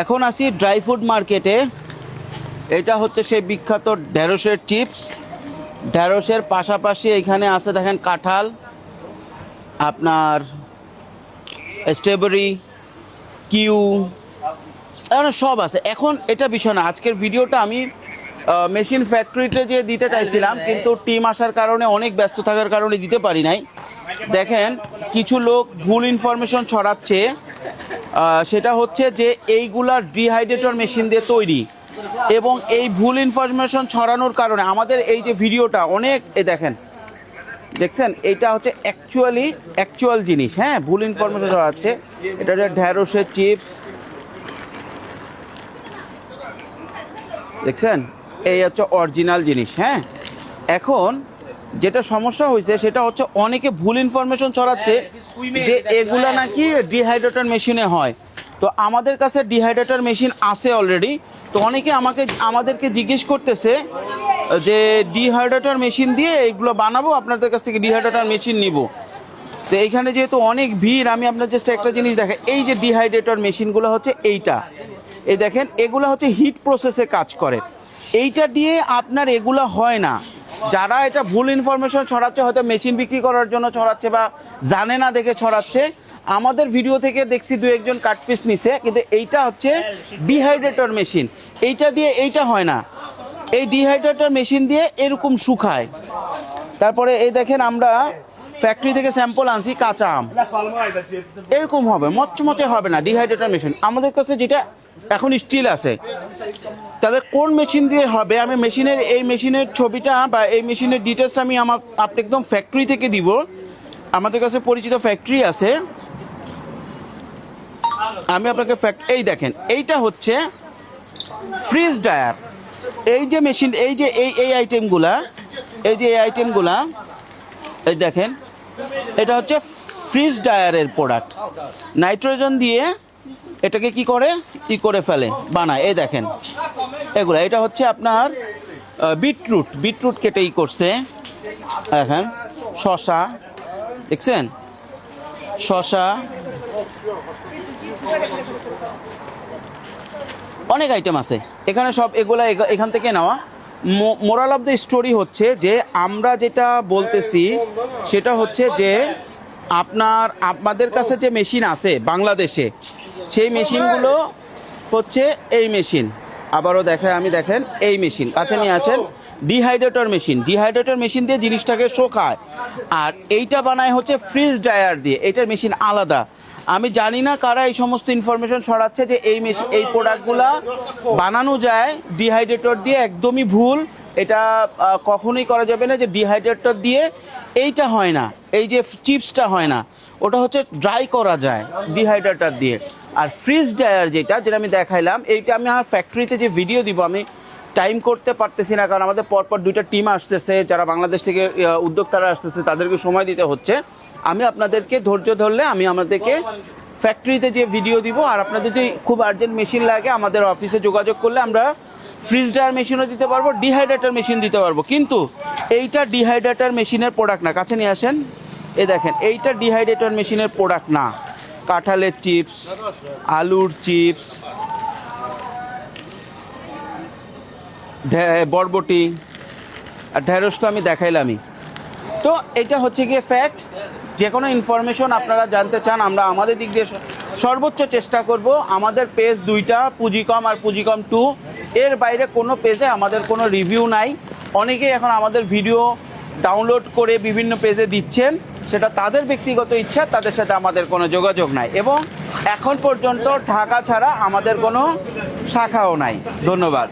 এখন আসি dry fruit মার্কেটে। এটা হচ্ছে সেই বিখ্যাত ঢেঁড়সের চিপস। ঢেঁড়সের পাশাপাশি এখানে আছে দেখেন কাঁঠাল, আপনার স্ট্রবেরি, কিউ, এখন সব আছে। এখন এটা বিষয় না, আজকের ভিডিওটা আমি মেশিন ফ্যাক্টরিতে যে দিতে চাইছিলাম, কিন্তু টিম আসার কারণে অনেক ব্যস্ত থাকার কারণে দিতে পারি নাই। দেখেন কিছু লোক ভুল ইনফরমেশন ছড়াচ্ছে, সেটা হচ্ছে যে এইগুলা ডিহাইড্রেটর মেশিন দিয়ে তৈরি, এবং এই ভুল ইনফরমেশন ছড়ানোর কারণে আমাদের এই যে ভিডিওটা অনেক দেখছেন এইটা হচ্ছে অ্যাকচুয়াল জিনিস। হ্যাঁ, ভুল ইনফরমেশন ছড়াচ্ছে। এটা হচ্ছে ঢেঁড়সের চিপস, দেখছেন এই হচ্ছে অরিজিনাল জিনিস। হ্যাঁ, এখন যেটা সমস্যা হয়েছে সেটা হচ্ছে অনেকে ভুল ইনফরমেশন ছড়াচ্ছে যে এগুলা নাকি ডিহাইড্রেটর মেশিনে হয়। তো আমাদের কাছে ডিহাইড্রেটর মেশিন আছে অলরেডি। তো অনেকে আমাদেরকে জিজ্ঞেস করতেছে যে ডিহাইড্রেটর মেশিন দিয়ে এইগুলো বানাবো, আপনাদের কাছ থেকে ডিহাইড্রেটর মেশিন নিব। তো এইখানে যেহেতু অনেক ভিড়, আমি আপনার জাস্ট একটা জিনিস দেখাই। এই যে ডিহাইড্রেটর মেশিনগুলো হচ্ছে এইটা, এই দেখেন এগুলো হচ্ছে হিট প্রসেসে কাজ করে। এইটা দিয়ে আপনার এগুলো হয় না। যারা এটা ভুল ইনফরমেশন ছড়াচ্ছে, হয়তো মেশিন বিক্রি করার জন্য ছড়াচ্ছে বা জানে না দেখে ছড়াচ্ছে। আমাদের ভিডিও থেকে দেখছি দু একজন কাট পিস নিছে, কিন্তু এইটা হচ্ছে ডিহাইড্রেটর মেশিন। এইটা দিয়ে এইটা হয় না। এই ডিহাইড্রেটর মেশিন দিয়ে এরকম শুকায়। তারপরে এই দেখেন আমরা ফ্যাক্টরি থেকে স্যাম্পল আনছি কাঁচা আম, এরকম হবে, মচমচে হবে না ডিহাইড্রেটর মেশিন। আমাদের কাছে যেটা এখন স্টিল আছে, তাহলে কোন মেশিন দিয়ে হবে? আমি এই মেশিনের ছবিটা বা এই মেশিনের ডিটেলসটা আমি আপনি একদম ফ্যাক্টরি থেকে দিব। আমাদের কাছে পরিচিত ফ্যাক্টরি আছে, আমি আপনাকে এই দেখেন এইটা হচ্ছে ফ্রিজ ড্রায়ার। এই যে মেশিন, এই যে এই আইটেমগুলা, এই দেখেন এটা হচ্ছে ফ্রিজ ড্রায়ারের প্রোডাক্ট। নাইট্রোজেন দিয়ে এটাকে কি করে ফেলে, বানায়। এই দেখেন এগুলা, এটা হচ্ছে আপনার বিটরুট কেটে করছে। দেখেন শশা, দেখছেন শশা, অনেক আইটেম আছে এখানে, সব এগুলা এখান থেকে নেওয়া। মোরাল অফ দ্য স্টোরি হচ্ছে যে আমরা যেটা বলতেছি সেটা হচ্ছে যে আপনাদের কাছে যে মেশিন আছে বাংলাদেশে, সেই মেশিনগুলো হচ্ছে এই মেশিন। আবারও দেখেন এই মেশিন কাছে নিয়ে আসেন, ডিহাইড্রেটর মেশিন দিয়ে জিনিসটাকে শোকায়। আর এইটা বানায় হচ্ছে ফ্রিজ ড্রায়ার দিয়ে, এইটার মেশিন আলাদা। আমি জানি না কারা এই সমস্ত ইনফরমেশন ছড়াচ্ছে যে এই প্রোডাক্টগুলা বানানো যায় ডিহাইড্রেটর দিয়ে, একদমই ভুল। এটা কখনোই করা যাবে না যে ডিহাইড্রেটর দিয়ে এইটা হয় না, এই যে চিপসটা হয় না, ওটা হচ্ছে ড্রাই করা যায় ডিহাইড্রেটর দিয়ে। আর ফ্রিজ ড্রায়ার যেটা আমি দেখাইলাম, এইটা আমি আমার ফ্যাক্টরিতে যে ভিডিও দিব, আমি টাইম করতে পারতেছি না, কারণ আমাদের পরপর দুইটা টিম আসতেছে, যারা বাংলাদেশ থেকে উদ্যোক্তারা আসতেছে, তাদেরকে সময় দিতে হচ্ছে। আমি আপনাদেরকে ধৈর্য ধরলে আমি আমাদেরকে ফ্যাক্টরিতে যে ভিডিও দিব। আর আপনাদের যদি খুব আর্জেন্ট মেশিন লাগে, আমাদের অফিসে যোগাযোগ করলে আমরা ফ্রিজ ড্রায়ার মেশিনও দিতে পারবো, ডিহাইড্রেটর মেশিন দিতে পারবো। কিন্তু এইটা ডিহাইড্রেটর মেশিনের প্রোডাক্ট না। কাছে নিয়ে আসেন, এই দেখেন এইটা ডিহাইড্রেটর মেশিনের প্রোডাক্ট না। কাঁঠালের চিপস, আলুর চিপস, বরবটি আর ঢেঁড়স তো আমি দেখাইলামই। তো এটা হচ্ছে গিয়ে ফ্যাক্ট। যে কোনো ইনফরমেশন আপনারা জানতে চান, আমরা আমাদের দিক দিয়ে সর্বোচ্চ চেষ্টা করব। আমাদের পেজ দুইটা, পুঁজিকম আর পুঁজিকম 2, এর বাইরে কোনো পেজে আমাদের কোনো রিভিউ নাই। অনেকেই এখন আমাদের ভিডিও ডাউনলোড করে বিভিন্ন পেজে দিচ্ছেন, সেটা তাদের ব্যক্তিগত ইচ্ছা, তাদের সাথে আমাদের কোনো যোগাযোগ নাই। এবং এখন পর্যন্ত ঢাকা ছাড়া আমাদের কোনো শাখাও নাই। ধন্যবাদ।